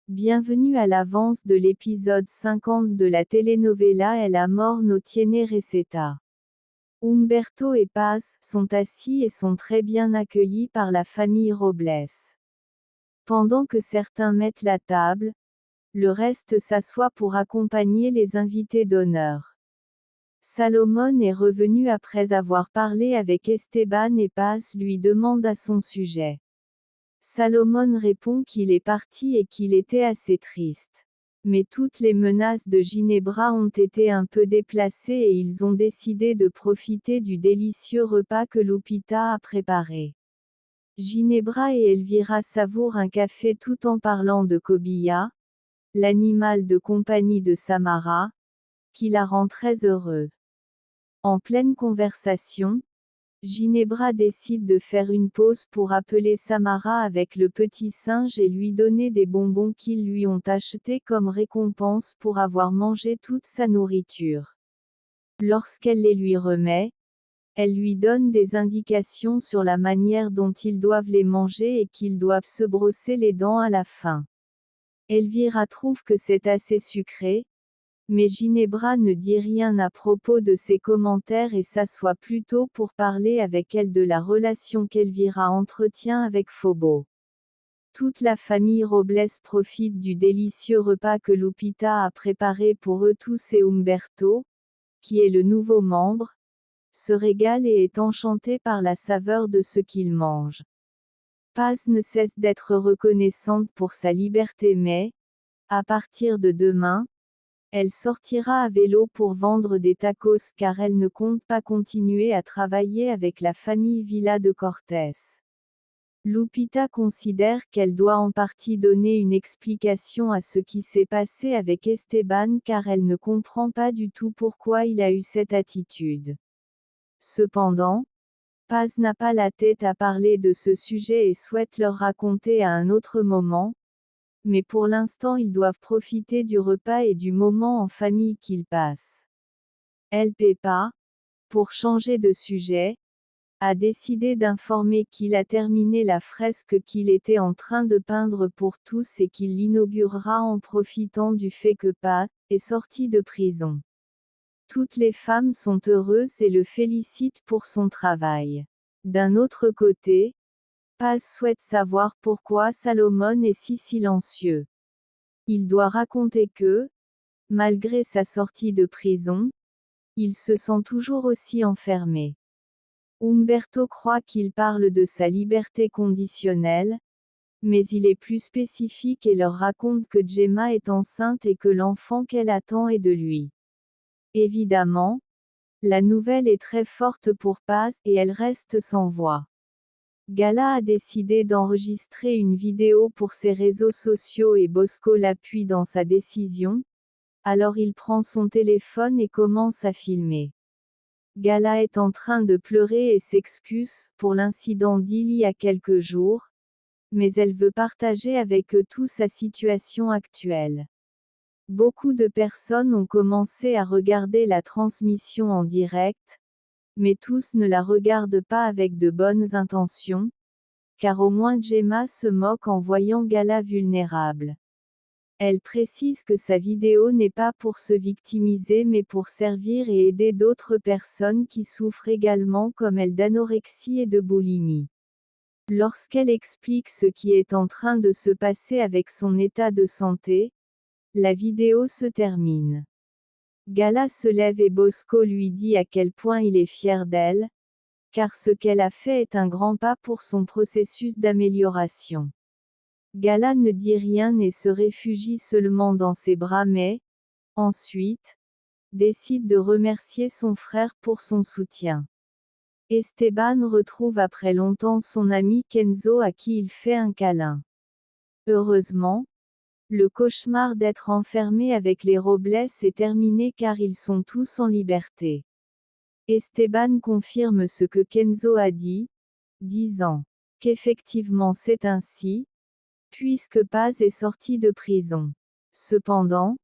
Bienvenue à l'avance de l'épisode 50 de la telenovela El amor no tiene receta. Humberto et Paz sont assis et sont très bien accueillis par la famille Robles. Pendant que certains mettent la table, le reste s'assoit pour accompagner les invités d'honneur. Salomón est revenu après avoir parlé avec Esteban et Paz lui demande à son sujet. Salomón répond qu'il est parti et qu'il était assez triste. Mais toutes les menaces de Ginebra ont été un peu déplacées et ils ont décidé de profiter du délicieux repas que Lupita a préparé. Ginebra et Elvira savourent un café tout en parlant de Cobija, l'animal de compagnie de Samara, qui la rend très heureux. En pleine conversation, Ginebra décide de faire une pause pour appeler Samara avec le petit singe et lui donner des bonbons qu'ils lui ont achetés comme récompense pour avoir mangé toute sa nourriture. Lorsqu'elle les lui remet, elle lui donne des indications sur la manière dont ils doivent les manger et qu'ils doivent se brosser les dents à la fin. Elvira trouve que c'est assez sucré, mais Ginebra ne dit rien à propos de ses commentaires et s'assoit plutôt pour parler avec elle de la relation qu'Elvira entretient avec Fobo. Toute la famille Robles profite du délicieux repas que Lupita a préparé pour eux tous et Humberto, qui est le nouveau membre, se régale et est enchanté par la saveur de ce qu'il mange. Paz ne cesse d'être reconnaissante pour sa liberté mais, à partir de demain, elle sortira à vélo pour vendre des tacos car elle ne compte pas continuer à travailler avec la famille Villa de Cortés. Lupita considère qu'elle doit en partie donner une explication à ce qui s'est passé avec Esteban car elle ne comprend pas du tout pourquoi il a eu cette attitude. Cependant, Paz n'a pas la tête à parler de ce sujet et souhaite leur raconter à un autre moment, mais pour l'instant ils doivent profiter du repas et du moment en famille qu'ils passent. El Pepa, pour changer de sujet, a décidé d'informer qu'il a terminé la fresque qu'il était en train de peindre pour tous et qu'il l'inaugurera en profitant du fait que Paz est sorti de prison. Toutes les femmes sont heureuses et le félicitent pour son travail. D'un autre côté, Paz souhaite savoir pourquoi Salomón est si silencieux. Il doit raconter que, malgré sa sortie de prison, il se sent toujours aussi enfermé. Humberto croit qu'il parle de sa liberté conditionnelle, mais il est plus spécifique et leur raconte que Gemma est enceinte et que l'enfant qu'elle attend est de lui. Évidemment, la nouvelle est très forte pour Paz et elle reste sans voix. Gala a décidé d'enregistrer une vidéo pour ses réseaux sociaux et Bosco l'appuie dans sa décision, alors il prend son téléphone et commence à filmer. Gala est en train de pleurer et s'excuse pour l'incident d'il y a quelques jours, mais elle veut partager avec eux tous sa situation actuelle. Beaucoup de personnes ont commencé à regarder la transmission en direct, mais tous ne la regardent pas avec de bonnes intentions, car au moins Gemma se moque en voyant Gala vulnérable. Elle précise que sa vidéo n'est pas pour se victimiser mais pour servir et aider d'autres personnes qui souffrent également comme elle d'anorexie et de boulimie. Lorsqu'elle explique ce qui est en train de se passer avec son état de santé, la vidéo se termine. Gala se lève et Bosco lui dit à quel point il est fier d'elle, car ce qu'elle a fait est un grand pas pour son processus d'amélioration. Gala ne dit rien et se réfugie seulement dans ses bras mais, ensuite, décide de remercier son frère pour son soutien. Esteban retrouve après longtemps son ami Kenzo à qui il fait un câlin. Heureusement, le cauchemar d'être enfermé avec les Robles est terminé car ils sont tous en liberté. Esteban confirme ce que Kenzo a dit, disant qu'effectivement c'est ainsi, puisque Paz est sorti de prison. Cependant,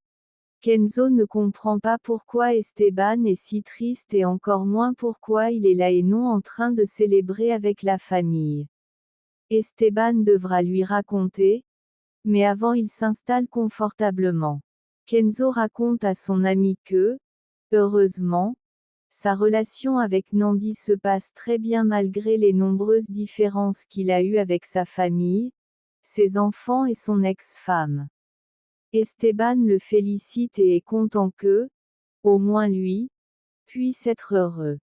Kenzo ne comprend pas pourquoi Esteban est si triste et encore moins pourquoi il est là et non en train de célébrer avec la famille. Esteban devra lui raconter, Mais avant il s'installe confortablement. Kenzo raconte à son ami que, heureusement, sa relation avec Nandi se passe très bien malgré les nombreuses différences qu'il a eues avec sa famille, ses enfants et son ex-femme. Esteban le félicite et est content que, au moins lui, puisse être heureux.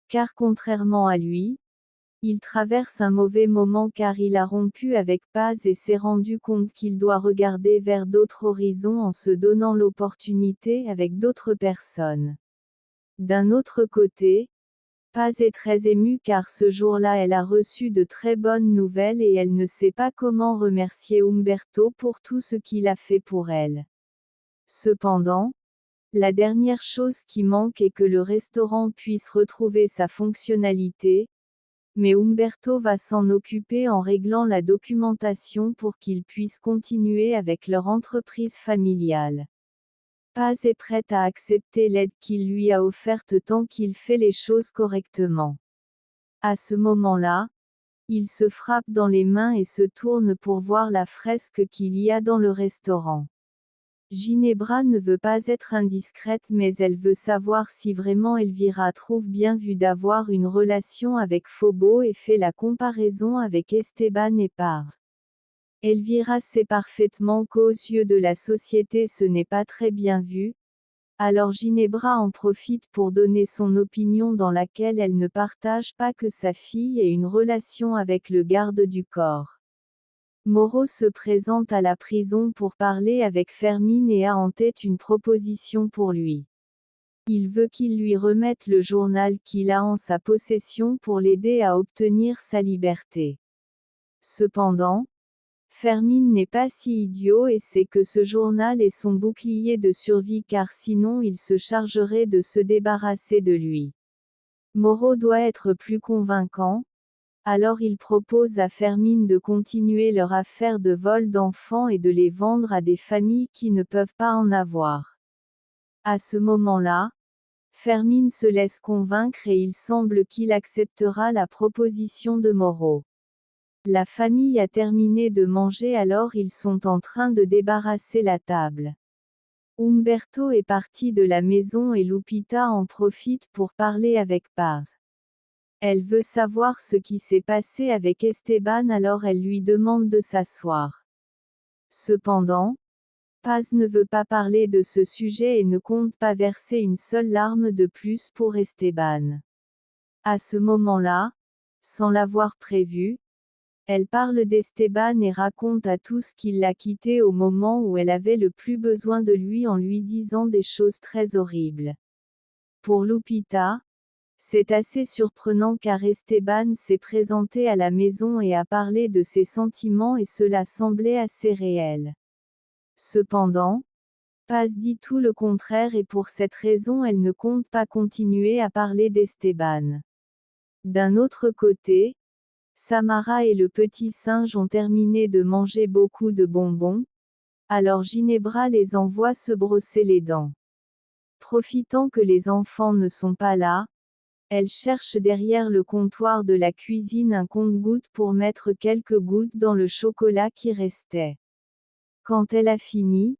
Car contrairement à lui, il traverse un mauvais moment car il a rompu avec Paz et s'est rendu compte qu'il doit regarder vers d'autres horizons en se donnant l'opportunité avec d'autres personnes. D'un autre côté, Paz est très émue car ce jour-là elle a reçu de très bonnes nouvelles et elle ne sait pas comment remercier Humberto pour tout ce qu'il a fait pour elle. Cependant, la dernière chose qui manque est que le restaurant puisse retrouver sa fonctionnalité, mais Humberto va s'en occuper en réglant la documentation pour qu'ils puissent continuer avec leur entreprise familiale. Paz est prête à accepter l'aide qu'il lui a offerte tant qu'il fait les choses correctement. À ce moment-là, il se frappe dans les mains et se tourne pour voir la fresque qu'il y a dans le restaurant. Ginebra ne veut pas être indiscrète mais elle veut savoir si vraiment Elvira trouve bien vu d'avoir une relation avec Phobo et fait la comparaison avec Esteban et Paz. Elvira sait parfaitement qu'aux yeux de la société ce n'est pas très bien vu, alors Ginebra en profite pour donner son opinion dans laquelle elle ne partage pas que sa fille ait une relation avec le garde du corps. Moreau se présente à la prison pour parler avec Fermine et a en tête une proposition pour lui. Il veut qu'il lui remette le journal qu'il a en sa possession pour l'aider à obtenir sa liberté. Cependant, Fermine n'est pas si idiot et sait que ce journal est son bouclier de survie car sinon il se chargerait de se débarrasser de lui. Moreau doit être plus convaincant, alors il propose à Fermine de continuer leur affaire de vol d'enfants et de les vendre à des familles qui ne peuvent pas en avoir. À ce moment-là, Fermine se laisse convaincre et il semble qu'il acceptera la proposition de Moreau. La famille a terminé de manger alors ils sont en train de débarrasser la table. Humberto est parti de la maison et Lupita en profite pour parler avec Paz. Elle veut savoir ce qui s'est passé avec Esteban alors elle lui demande de s'asseoir. Cependant, Paz ne veut pas parler de ce sujet et ne compte pas verser une seule larme de plus pour Esteban. À ce moment-là, sans l'avoir prévu, elle parle d'Esteban et raconte à tous qu'il l'a quitté au moment où elle avait le plus besoin de lui en lui disant des choses très horribles. Pour Lupita, c'est assez surprenant car Esteban s'est présenté à la maison et a parlé de ses sentiments et cela semblait assez réel. Cependant, Paz dit tout le contraire et pour cette raison elle ne compte pas continuer à parler d'Esteban. D'un autre côté, Samara et le petit singe ont terminé de manger beaucoup de bonbons, alors Ginebra les envoie se brosser les dents. Profitant que les enfants ne sont pas là, elle cherche derrière le comptoir de la cuisine un compte-gouttes pour mettre quelques gouttes dans le chocolat qui restait. Quand elle a fini,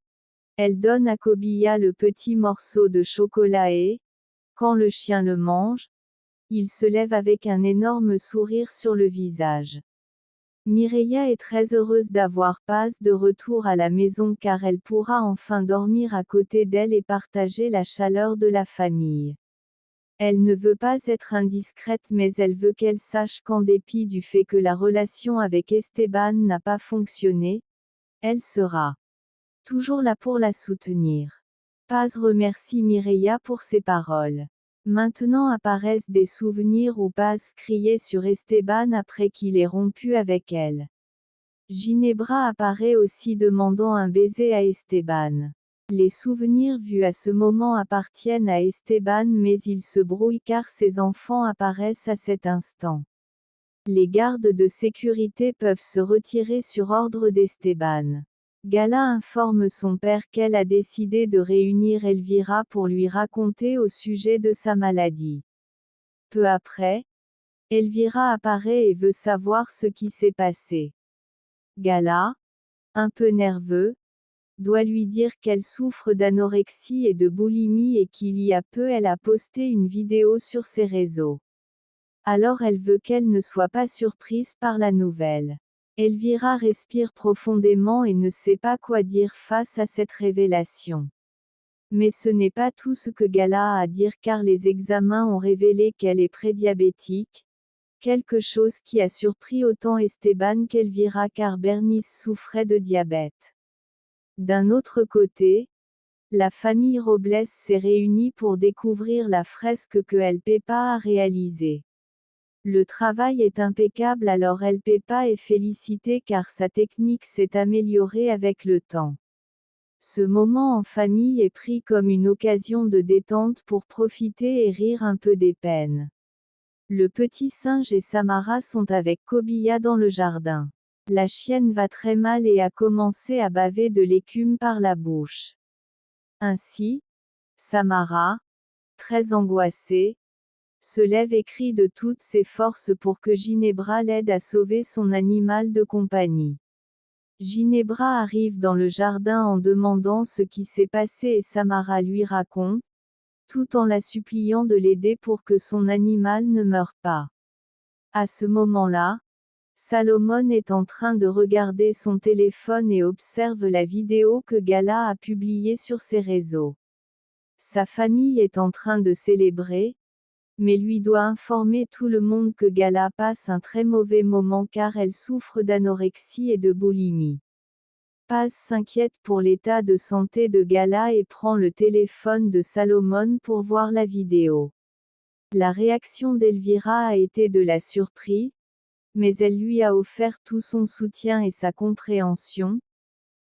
elle donne à Kobia le petit morceau de chocolat et, quand le chien le mange, il se lève avec un énorme sourire sur le visage. Mireia est très heureuse d'avoir Paz de retour à la maison car elle pourra enfin dormir à côté d'elle et partager la chaleur de la famille. Elle ne veut pas être indiscrète mais elle veut qu'elle sache qu'en dépit du fait que la relation avec Esteban n'a pas fonctionné, elle sera toujours là pour la soutenir. Paz remercie Mireia pour ses paroles. Maintenant apparaissent des souvenirs où Paz criait sur Esteban après qu'il ait rompu avec elle. Ginebra apparaît aussi demandant un baiser à Esteban. Les souvenirs vus à ce moment appartiennent à Esteban mais il se brouille car ses enfants apparaissent à cet instant. Les gardes de sécurité peuvent se retirer sur ordre d'Esteban. Gala informe son père qu'elle a décidé de réunir Elvira pour lui raconter au sujet de sa maladie. Peu après, Elvira apparaît et veut savoir ce qui s'est passé. Gala, un peu nerveux, doit lui dire qu'elle souffre d'anorexie et de boulimie et qu'il y a peu elle a posté une vidéo sur ses réseaux. Alors elle veut qu'elle ne soit pas surprise par la nouvelle. Elvira respire profondément et ne sait pas quoi dire face à cette révélation. Mais ce n'est pas tout ce que Gala a à dire car les examens ont révélé qu'elle est prédiabétique, quelque chose qui a surpris autant Esteban qu'Elvira car Bernice souffrait de diabète. D'un autre côté, la famille Robles s'est réunie pour découvrir la fresque que El Pepa a réalisée. Le travail est impeccable alors El Pepa est félicité car sa technique s'est améliorée avec le temps. Ce moment en famille est pris comme une occasion de détente pour profiter et rire un peu des peines. Le petit singe et Samara sont avec Kobia dans le jardin. La chienne va très mal et a commencé à baver de l'écume par la bouche. Ainsi, Samara, très angoissée, se lève et crie de toutes ses forces pour que Ginebra l'aide à sauver son animal de compagnie. Ginebra arrive dans le jardin en demandant ce qui s'est passé et Samara lui raconte, tout en la suppliant de l'aider pour que son animal ne meure pas. À ce moment-là, Salomon est en train de regarder son téléphone et observe la vidéo que Gala a publiée sur ses réseaux. Sa famille est en train de célébrer, mais lui doit informer tout le monde que Gala passe un très mauvais moment car elle souffre d'anorexie et de boulimie. Paz s'inquiète pour l'état de santé de Gala et prend le téléphone de Salomon pour voir la vidéo. La réaction d'Elvira a été de la surprise, mais elle lui a offert tout son soutien et sa compréhension,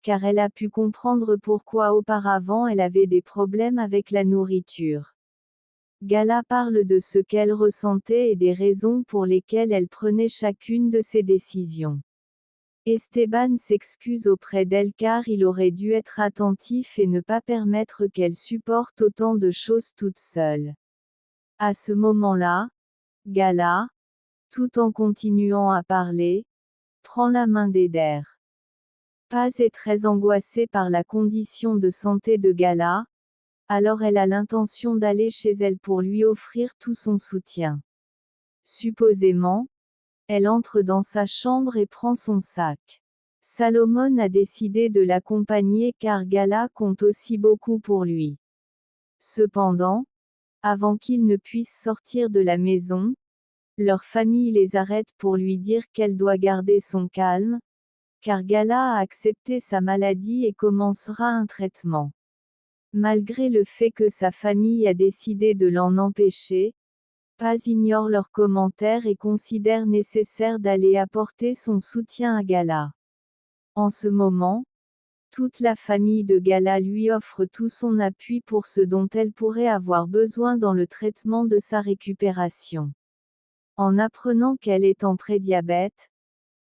car elle a pu comprendre pourquoi auparavant elle avait des problèmes avec la nourriture. Gala parle de ce qu'elle ressentait et des raisons pour lesquelles elle prenait chacune de ses décisions. Esteban s'excuse auprès d'elle car il aurait dû être attentif et ne pas permettre qu'elle supporte autant de choses toute seule. À ce moment-là, Gala, tout en continuant à parler, prend la main d'Eder. Paz est très angoissée par la condition de santé de Gala, alors elle a l'intention d'aller chez elle pour lui offrir tout son soutien. Supposément, elle entre dans sa chambre et prend son sac. Salomon a décidé de l'accompagner car Gala compte aussi beaucoup pour lui. Cependant, avant qu'il ne puisse sortir de la maison, leur famille les arrête pour lui dire qu'elle doit garder son calme, car Gala a accepté sa maladie et commencera un traitement. Malgré le fait que sa famille a décidé de l'en empêcher, Paz ignore leurs commentaires et considère nécessaire d'aller apporter son soutien à Gala. En ce moment, toute la famille de Gala lui offre tout son appui pour ce dont elle pourrait avoir besoin dans le traitement de sa récupération. En apprenant qu'elle est en prédiabète,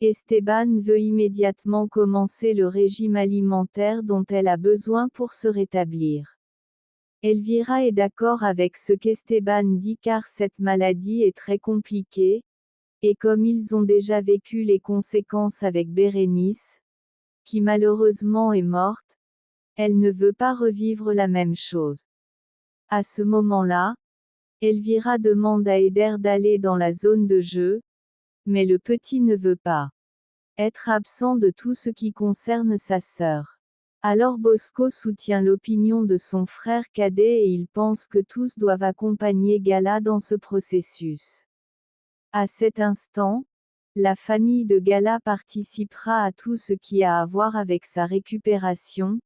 Esteban veut immédiatement commencer le régime alimentaire dont elle a besoin pour se rétablir. Elvira est d'accord avec ce qu'Esteban dit car cette maladie est très compliquée, et comme ils ont déjà vécu les conséquences avec Bérénice, qui malheureusement est morte, elle ne veut pas revivre la même chose. À ce moment-là, Elvira demande à Eder d'aller dans la zone de jeu, mais le petit ne veut pas être absent de tout ce qui concerne sa sœur. Alors Bosco soutient l'opinion de son frère cadet et il pense que tous doivent accompagner Gala dans ce processus. À cet instant, la famille de Gala participera à tout ce qui a à voir avec sa récupération,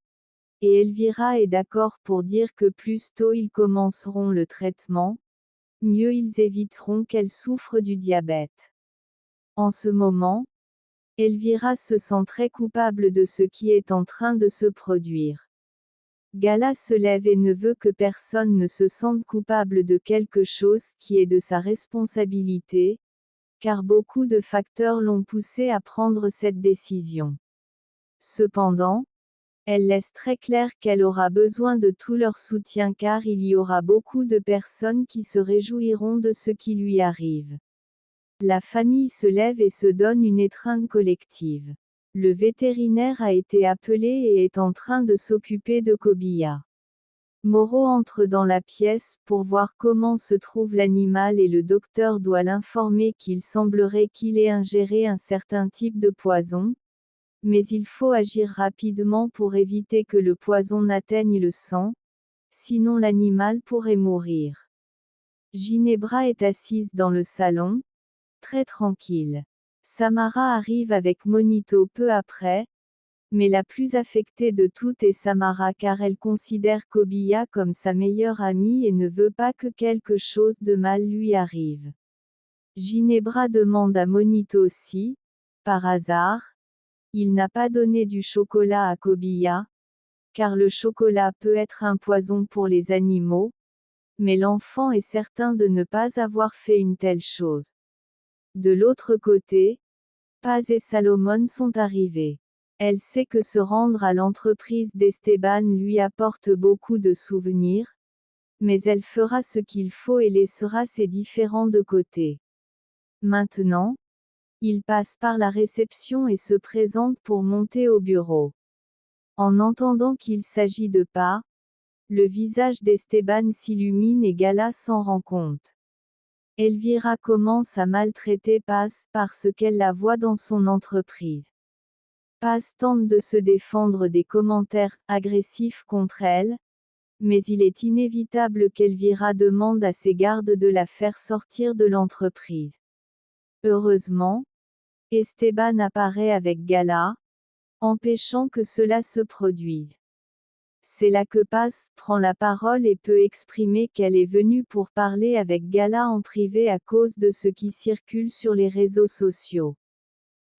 et Elvira est d'accord pour dire que plus tôt ils commenceront le traitement, mieux ils éviteront qu'elle souffre du diabète. En ce moment, Elvira se sent très coupable de ce qui est en train de se produire. Gala se lève et ne veut que personne ne se sente coupable de quelque chose qui est de sa responsabilité, car beaucoup de facteurs l'ont poussée à prendre cette décision. Cependant, elle laisse très clair qu'elle aura besoin de tout leur soutien car il y aura beaucoup de personnes qui se réjouiront de ce qui lui arrive. La famille se lève et se donne une étreinte collective. Le vétérinaire a été appelé et est en train de s'occuper de Kobia. Moreau entre dans la pièce pour voir comment se trouve l'animal et le docteur doit l'informer qu'il semblerait qu'il ait ingéré un certain type de poison, mais il faut agir rapidement pour éviter que le poison n'atteigne le sang, sinon l'animal pourrait mourir. Ginebra est assise dans le salon, très tranquille. Samara arrive avec Monito peu après, mais la plus affectée de toutes est Samara car elle considère Kobia comme sa meilleure amie et ne veut pas que quelque chose de mal lui arrive. Ginebra demande à Monito si, par hasard, il n'a pas donné du chocolat à Kobia, car le chocolat peut être un poison pour les animaux, mais l'enfant est certain de ne pas avoir fait une telle chose. De l'autre côté, Paz et Salomon sont arrivés. Elle sait que se rendre à l'entreprise d'Esteban lui apporte beaucoup de souvenirs, mais elle fera ce qu'il faut et laissera ses différends de côté. Maintenant, il passe par la réception et se présente pour monter au bureau. En entendant qu'il s'agit de Paz, le visage d'Esteban s'illumine et Gala s'en rend compte. Elvira commence à maltraiter Paz parce qu'elle la voit dans son entreprise. Paz tente de se défendre des commentaires agressifs contre elle, mais il est inévitable qu'Elvira demande à ses gardes de la faire sortir de l'entreprise. Heureusement, Esteban apparaît avec Gala, empêchant que cela se produise. C'est là que Paz prend la parole et peut exprimer qu'elle est venue pour parler avec Gala en privé à cause de ce qui circule sur les réseaux sociaux.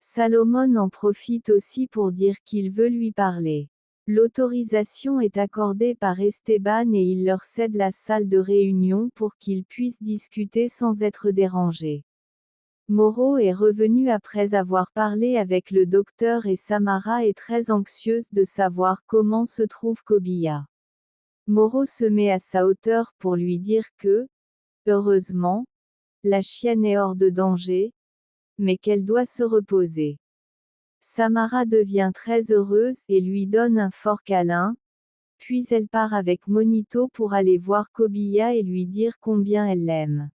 Salomon en profite aussi pour dire qu'il veut lui parler. L'autorisation est accordée par Esteban et il leur cède la salle de réunion pour qu'ils puissent discuter sans être dérangés. Moreau est revenu après avoir parlé avec le docteur et Samara est très anxieuse de savoir comment se trouve Kobia. Moreau se met à sa hauteur pour lui dire que, heureusement, la chienne est hors de danger, mais qu'elle doit se reposer. Samara devient très heureuse et lui donne un fort câlin, puis elle part avec Monito pour aller voir Kobia et lui dire combien elle l'aime.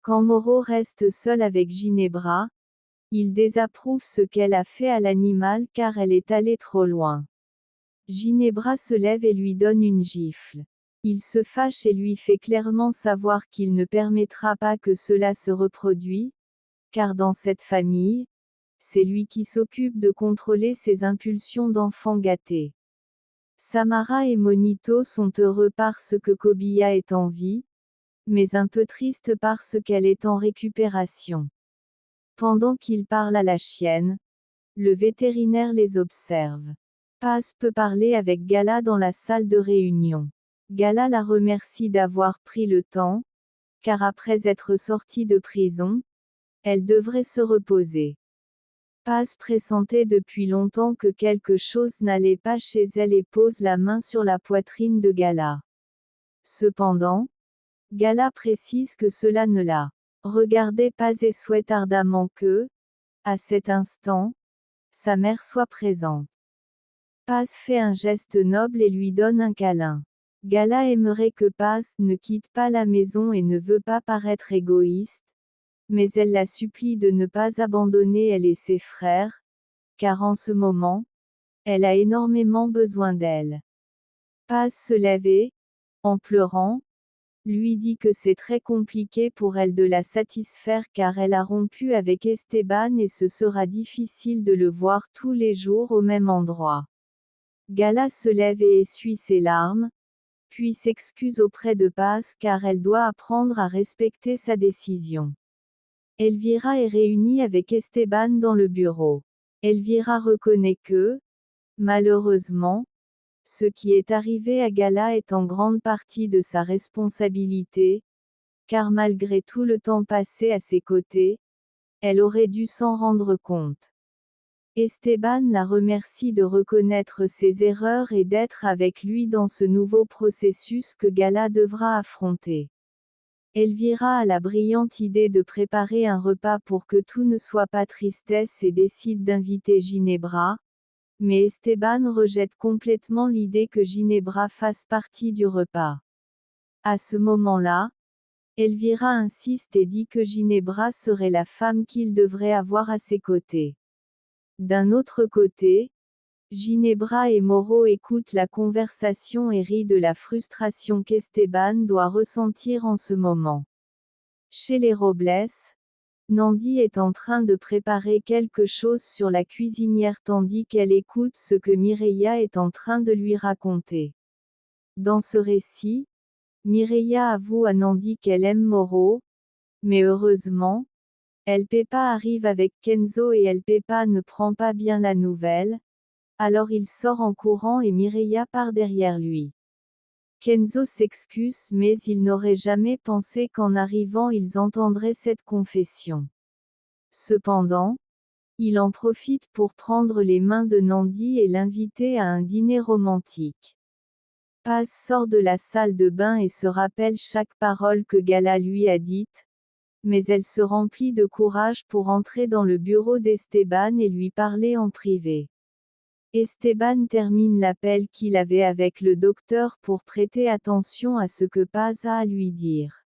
Quand Moreau reste seul avec Ginebra, il désapprouve ce qu'elle a fait à l'animal car elle est allée trop loin. Ginebra se lève et lui donne une gifle. Il se fâche et lui fait clairement savoir qu'il ne permettra pas que cela se reproduise, car dans cette famille, c'est lui qui s'occupe de contrôler ses impulsions d'enfant gâté. Samara et Monito sont heureux parce que Kobia est en vie, mais un peu triste parce qu'elle est en récupération. Pendant qu'ils parlent à la chienne, le vétérinaire les observe. Paz peut parler avec Gala dans la salle de réunion. Gala la remercie d'avoir pris le temps, car après être sortie de prison, elle devrait se reposer. Paz pressentait depuis longtemps que quelque chose n'allait pas chez elle et pose la main sur la poitrine de Gala. Cependant, Gala précise que cela ne la regardait pas et souhaite ardemment que, à cet instant, sa mère soit présente. Paz fait un geste noble et lui donne un câlin. Gala aimerait que Paz ne quitte pas la maison et ne veut pas paraître égoïste, mais elle la supplie de ne pas abandonner elle et ses frères, car en ce moment, elle a énormément besoin d'elle. Paz se lève et, en pleurant, lui dit que c'est très compliqué pour elle de la satisfaire car elle a rompu avec Esteban et ce sera difficile de le voir tous les jours au même endroit. Gala se lève et essuie ses larmes, puis s'excuse auprès de Paz car elle doit apprendre à respecter sa décision. Elvira est réunie avec Esteban dans le bureau. Elvira reconnaît que, malheureusement, ce qui est arrivé à Gala est en grande partie de sa responsabilité, car malgré tout le temps passé à ses côtés, elle aurait dû s'en rendre compte. Esteban la remercie de reconnaître ses erreurs et d'être avec lui dans ce nouveau processus que Gala devra affronter. Elvira a la brillante idée de préparer un repas pour que tout ne soit pas tristesse et décide d'inviter Ginebra, mais Esteban rejette complètement l'idée que Ginebra fasse partie du repas. À ce moment-là, Elvira insiste et dit que Ginebra serait la femme qu'il devrait avoir à ses côtés. D'un autre côté, Ginebra et Moreau écoutent la conversation et rient de la frustration qu'Esteban doit ressentir en ce moment. Chez les Robles, Nandi est en train de préparer quelque chose sur la cuisinière tandis qu'elle écoute ce que Mireia est en train de lui raconter. Dans ce récit, Mireia avoue à Nandi qu'elle aime Moreau, mais heureusement, El Pepa arrive avec Kenzo et El Pepa ne prend pas bien la nouvelle, alors il sort en courant et Mireia part derrière lui. Kenzo s'excuse mais il n'aurait jamais pensé qu'en arrivant ils entendraient cette confession. Cependant, il en profite pour prendre les mains de Nandi et l'inviter à un dîner romantique. Paz sort de la salle de bain et se rappelle chaque parole que Gala lui a dite, mais elle se remplit de courage pour entrer dans le bureau d'Esteban et lui parler en privé. Esteban termine l'appel qu'il avait avec le docteur pour prêter attention à ce que Paz a à lui dire.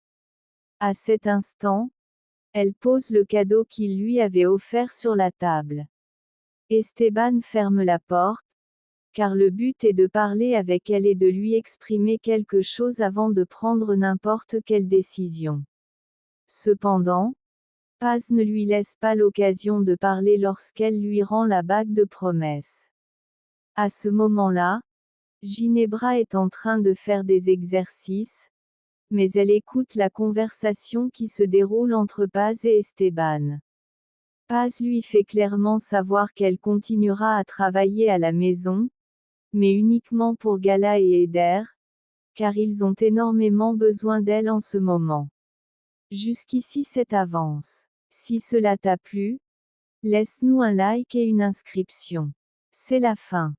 À cet instant, elle pose le cadeau qu'il lui avait offert sur la table. Esteban ferme la porte, car le but est de parler avec elle et de lui exprimer quelque chose avant de prendre n'importe quelle décision. Cependant, Paz ne lui laisse pas l'occasion de parler lorsqu'elle lui rend la bague de promesse. À ce moment-là, Ginebra est en train de faire des exercices, mais elle écoute la conversation qui se déroule entre Paz et Esteban. Paz lui fait clairement savoir qu'elle continuera à travailler à la maison, mais uniquement pour Gala et Eder, car ils ont énormément besoin d'elle en ce moment. Jusqu'ici cette avance. Si cela t'a plu, laisse-nous un like et une inscription. C'est la fin.